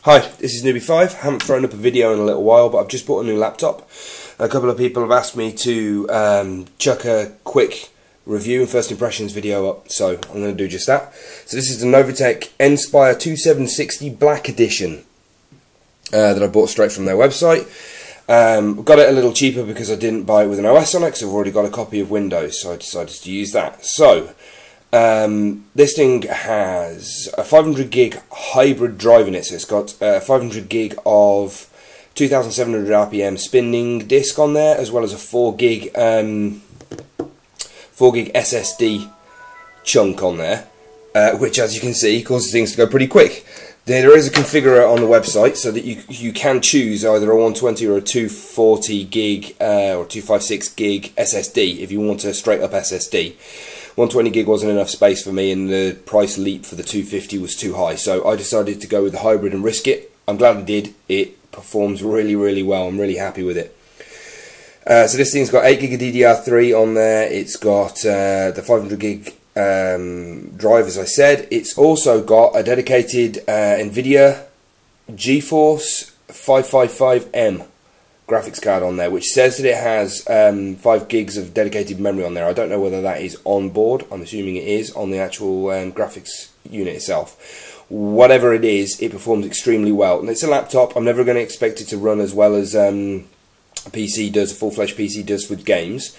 Hi, this is Newbie5. Haven't thrown up a video in a little while, but I've just bought a new laptop. A couple of people have asked me to chuck a quick review and first impressions video up, so I'm going to do just that. So this is the Novatech nSpire 2760 Black Edition that I bought straight from their website. Got it a little cheaper because I didn't buy it with an OS on it, because I've already got a copy of Windows, so I decided to use that. So this thing has a 500 gig hybrid drive in it, so it's got 500 gig of 2700 RPM spinning disk on there, as well as a 4 gig SSD chunk on there, which, as you can see, causes things to go pretty quick. There is a configurer on the website so that you can choose either a 120 or a 240 gig or 256 gig SSD if you want a straight up SSD. 120 gig wasn't enough space for me, and the price leap for the 250 was too high, so I decided to go with the hybrid and risk it. I'm glad I did. It performs really well. I'm really happy with it. So this thing's got 8 gig of DDR3 on there. It's got the 500 gig drive, as I said. It's also got a dedicated NVIDIA GeForce 555M graphics card on there, which says that it has 5 gigs of dedicated memory on there. I don't know whether that is on board. I'm assuming it is on the actual graphics unit itself. Whatever it is, it performs extremely well. And it's a laptop. I'm never going to expect it to run as well as a PC does, a full-fledged PC does with games.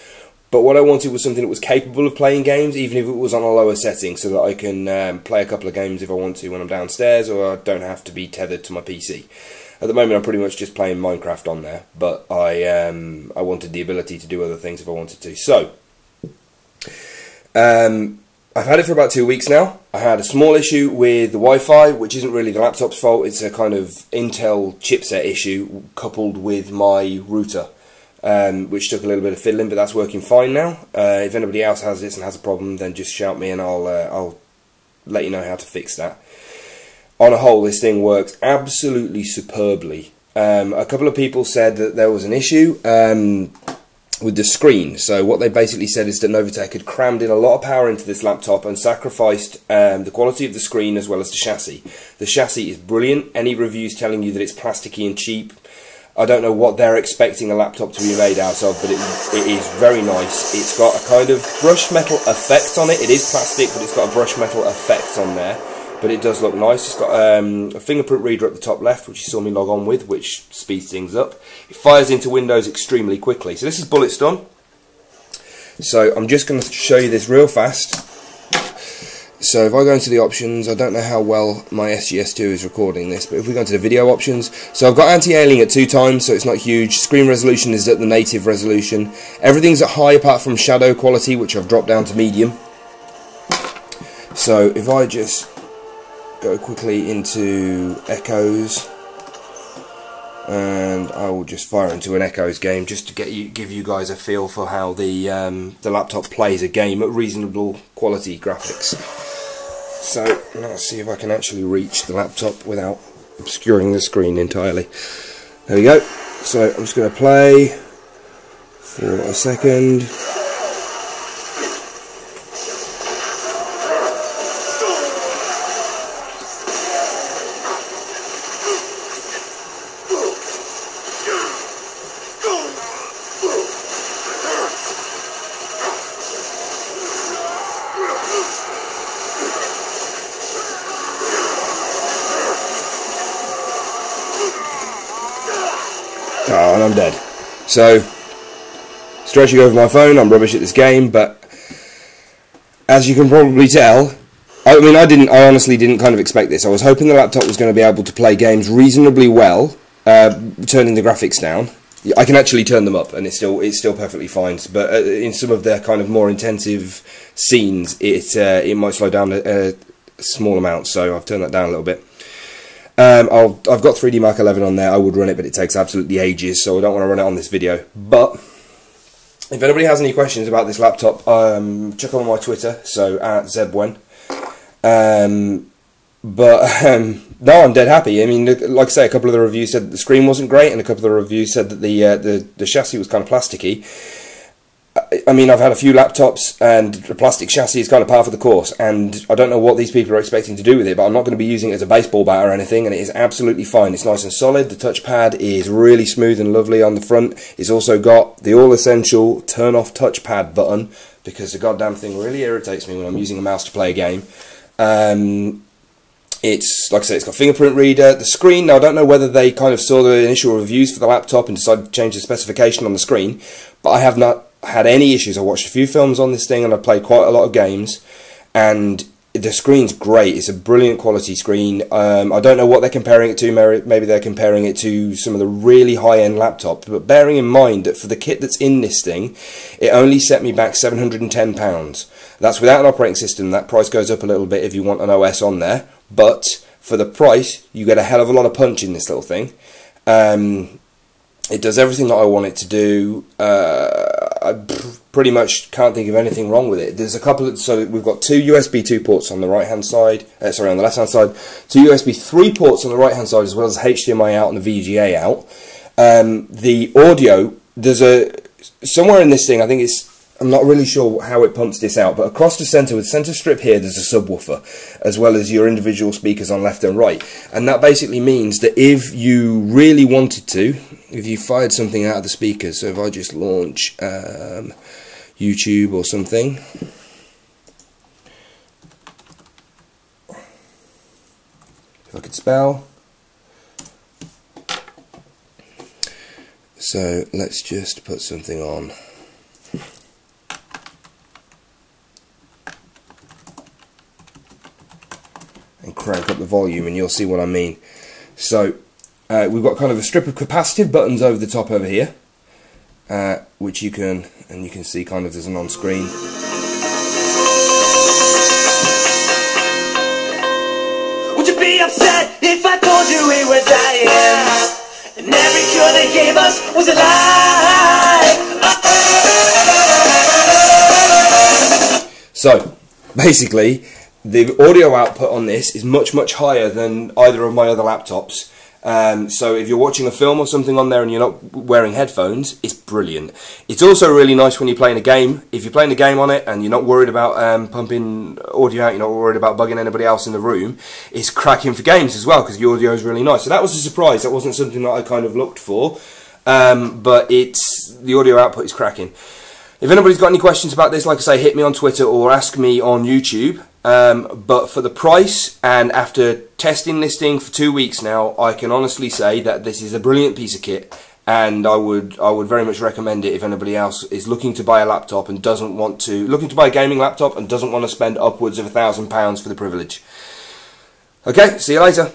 But what I wanted was something that was capable of playing games, even if it was on a lower setting, so that I can play a couple of games if I want to when I'm downstairs, or I don't have to be tethered to my PC. At the moment, I'm pretty much just playing Minecraft on there, but I wanted the ability to do other things if I wanted to. So, I've had it for about 2 weeks now. I had a small issue with the Wi-Fi, which isn't really the laptop's fault. It's a kind of Intel chipset issue coupled with my router, which took a little bit of fiddling, but that's working fine now. If anybody else has this and has a problem, then just shout me and I'll let you know how to fix that. On a whole, this thing works absolutely superbly. A couple of people said that there was an issue with the screen. So what they basically said is that Novatech had crammed in a lot of power into this laptop and sacrificed the quality of the screen as well as the chassis. The chassis is brilliant. Any reviews telling you that it's plasticky and cheap, I don't know what they're expecting a laptop to be made out of, but it is very nice. It's got a kind of brushed metal effect on it. It is plastic, but it's got a brushed metal effect on there. But it does look nice. It's got a fingerprint reader at the top left, which you saw me log on with, which speeds things up. It fires into Windows extremely quickly. So this is bullets done. So I'm just going to show you this real fast. So if I go into the options, I don't know how well my SGS2 is recording this, but if we go into the video options, so I've got anti-aliasing at 2 times, so it's not huge. Screen resolution is at the native resolution. Everything's at high apart from shadow quality, which I've dropped down to medium. So if I just go quickly into echoes, and I will just fire into an echoes game just to give you guys a feel for how the laptop plays a game at reasonable quality graphics. So let's see if I can actually reach the laptop without obscuring the screen entirely. There we go. So I'm just going to play for a second. Oh, and I'm dead. So, stretching over my phone, I'm rubbish at this game, but as you can probably tell, I honestly didn't kind of expect this. I was hoping the laptop was going to be able to play games reasonably well, turning the graphics down. I can actually turn them up, and it's still perfectly fine. But in some of the kind of more intensive scenes, it might slow down a small amount. So I've turned that down a little bit. I've got 3D Mark 11 on there. I would run it, but it takes absolutely ages, so I don't want to run it on this video. But if anybody has any questions about this laptop, check on my Twitter, so @Zebwen. No, I'm dead happy. I mean, like I say, a couple of the reviews said that the screen wasn't great, and a couple of the reviews said that the chassis was kind of plasticky. I mean, I've had a few laptops, and the plastic chassis is kind of par for the course, and I don't know what these people are expecting to do with it, but I'm not going to be using it as a baseball bat or anything, and it is absolutely fine. It's nice and solid. The touchpad is really smooth and lovely on the front. It's also got the all-essential turn-off touchpad button, because the goddamn thing really irritates me when I'm using a mouse to play a game. It's, like I said, it's got fingerprint reader. The screen, now I don't know whether they kind of saw the initial reviews for the laptop and decided to change the specification on the screen, but I have not had any issues. I watched a few films on this thing and I've played quite a lot of games, and the screen's great. It's a brilliant quality screen. I don't know what they're comparing it to. Maybe they're comparing it to some of the really high-end laptops, but bearing in mind that for the kit that's in this thing, it only set me back £710. That's without an operating system. That price goes up a little bit if you want an OS on there, but for the price you get a hell of a lot of punch in this little thing. It does everything that I want it to do. I pretty much can't think of anything wrong with it. There's a couple of, so we've got two USB 2 ports on the right hand side, sorry, on the left hand side, two USB 3 ports on the right hand side, as well as HDMI out and the VGA out. The audio, there's somewhere in this thing, I think it's, I'm not really sure how it pumps this out, but across the centre, with centre strip here, there's a subwoofer, as well as your individual speakers on left and right. And that basically means that if you really wanted to, if you fired something out of the speakers, so if I just launch YouTube or something, if I could spell, so let's just put something on. And crank up the volume and you'll see what I mean. So we've got kind of a strip of capacitive buttons over the top over here, which you can see kind of there's an on-screen. Would you be upset if I told you we were dying and every cure they gave us was a lie? So basically, the audio output on this is much higher than either of my other laptops. So if you're watching a film or something on there and you're not wearing headphones, it's brilliant. It's also really nice when you're playing a game. If you're playing a game on it and you're not worried about pumping audio out, you're not worried about bugging anybody else in the room, it's cracking for games as well, because the audio is really nice. So that was a surprise. That wasn't something that I kind of looked for, but the audio output is cracking. If anybody's got any questions about this, like I say, hit me on Twitter or ask me on YouTube. But for the price, and after testing this thing for 2 weeks now, I can honestly say that this is a brilliant piece of kit, and I would very much recommend it if anybody else is looking to buy a laptop and looking to buy a gaming laptop and doesn't want to spend upwards of £1,000 for the privilege. Okay, see you later.